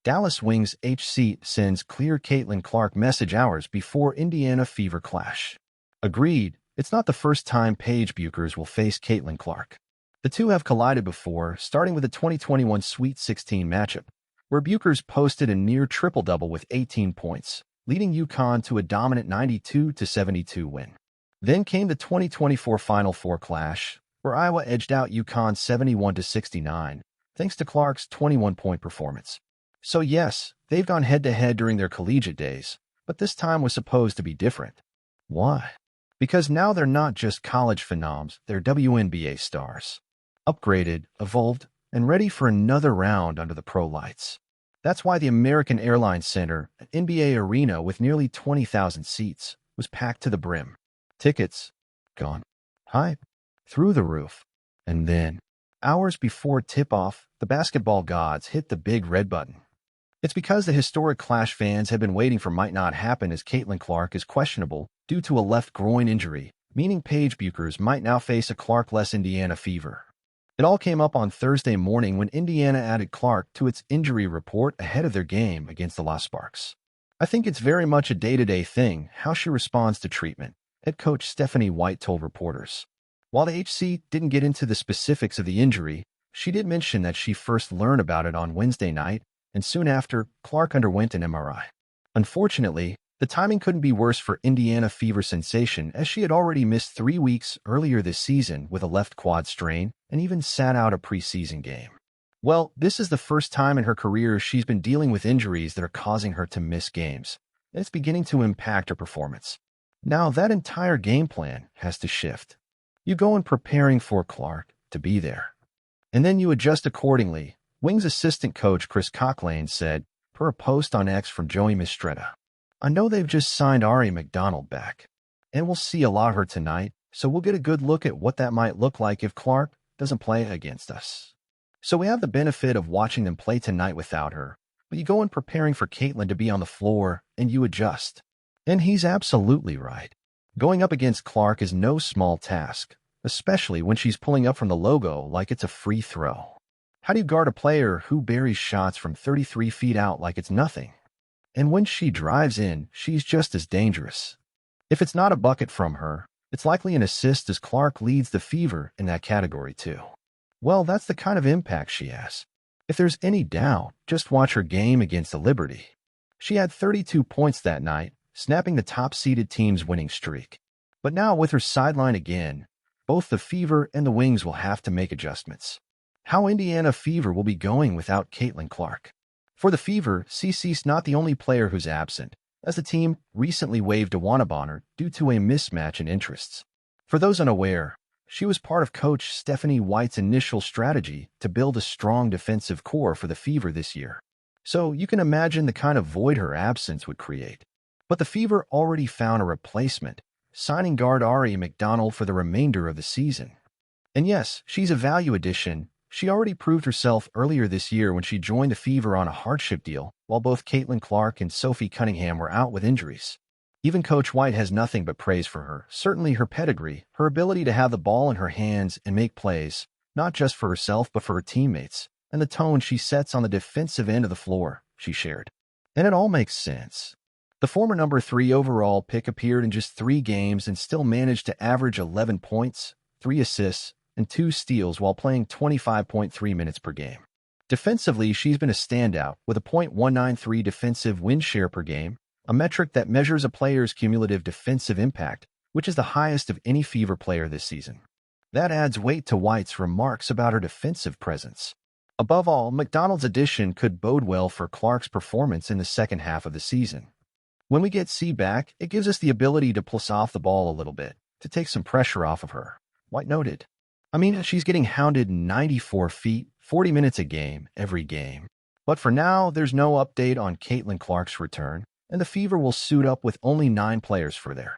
Dallas Wings HC sends clear Caitlin Clark message hours before Indiana Fever clash. Agreed, it's not the first time Paige Bueckers will face Caitlin Clark. The two have collided before, starting with the 2021 Sweet 16 matchup, where Bueckers posted a near triple-double with 18 points, leading Uconn to a dominant 92-72 win. Then came the 2024 Final Four clash, where Iowa edged out Uconn 71-69, thanks to Clark's 21-point performance. So yes, they've gone head-to-head during their collegiate days, but this time was supposed to be different. Why? Because now they're not just college phenoms, they're WNBA stars. Upgraded, evolved, and ready for another round under the pro lights. That's why the American Airlines Center, an NBA arena with nearly 20,000 seats, was packed to the brim. Tickets, gone. Hype, through the roof. And then, hours before tip-off, the basketball gods hit the big red button. It's because the historic clash fans have been waiting for might not happen, as Caitlin Clark is questionable due to a left groin injury, meaning Paige Bueckers might now face a Clark-less Indiana Fever. It all came up on Thursday morning when Indiana added Clark to its injury report ahead of their game against the Lost Sparks. I think it's very much a day-to-day thing how she responds to treatment, head coach Stephanie White told reporters. While the HC didn't get into the specifics of the injury, she did mention that she first learned about it on Wednesday night, and soon after, Clark underwent an MRI. Unfortunately, the timing couldn't be worse for Indiana Fever sensation, as she had already missed 3 weeks earlier this season with a left quad strain and even sat out a preseason game. Well, this is the first time in her career she's been dealing with injuries that are causing her to miss games, and it's beginning to impact her performance. Now, that entire game plan has to shift. You go in preparing for Clark to be there, and then you adjust accordingly, Wings assistant coach Chris Cocklane said, per a post on X from Joey Mistretta. I know they've just signed Ari McDonald back, and we'll see a lot of her tonight, so we'll get a good look at what that might look like if Clark doesn't play against us. So we have the benefit of watching them play tonight without her, but you go in preparing for Caitlin to be on the floor, and you adjust. And he's absolutely right. Going up against Clark is no small task, especially when she's pulling up from the logo like it's a free throw. How do you guard a player who buries shots from 33 feet out like it's nothing? And when she drives in, she's just as dangerous. If it's not a bucket from her, it's likely an assist, as Clark leads the Fever in that category too. Well, that's the kind of impact she has. If there's any doubt, just watch her game against the Liberty. She had 32 points that night, snapping the top-seeded team's winning streak. But now with her sideline again, both the Fever and the Wings will have to make adjustments. How Indiana Fever will be going without Caitlin Clark. For the Fever, CC's not the only player who's absent, as the team recently waived Wnba due to a mismatch in interests. For those unaware, she was part of coach Stephanie White's initial strategy to build a strong defensive core for the Fever this year. So you can imagine the kind of void her absence would create. But the Fever already found a replacement, signing guard Ari McDonald for the remainder of the season. And yes, she's a value addition. She already proved herself earlier this year when she joined the Fever on a hardship deal, while both Caitlin Clark and Sophie Cunningham were out with injuries. Even Coach White has nothing but praise for her, certainly her pedigree, her ability to have the ball in her hands and make plays, not just for herself but for her teammates, and the tone she sets on the defensive end of the floor, she shared. And it all makes sense. The former number 3 overall pick appeared in just 3 games and still managed to average 11 points, 3 assists, and 2 steals while playing 25.3 minutes per game. Defensively, she's been a standout, with a .193 defensive win share per game, a metric that measures a player's cumulative defensive impact, which is the highest of any Fever player this season. That adds weight to White's remarks about her defensive presence. Above all, McDonald's addition could bode well for Clark's performance in the second half of the season. When we get C back, it gives us the ability to plus off the ball a little bit, to take some pressure off of her, White noted. I mean, she's getting hounded 94 feet, 40 minutes a game, every game. But for now, there's no update on Caitlin Clark's return, and the Fever will suit up with only 9 players for their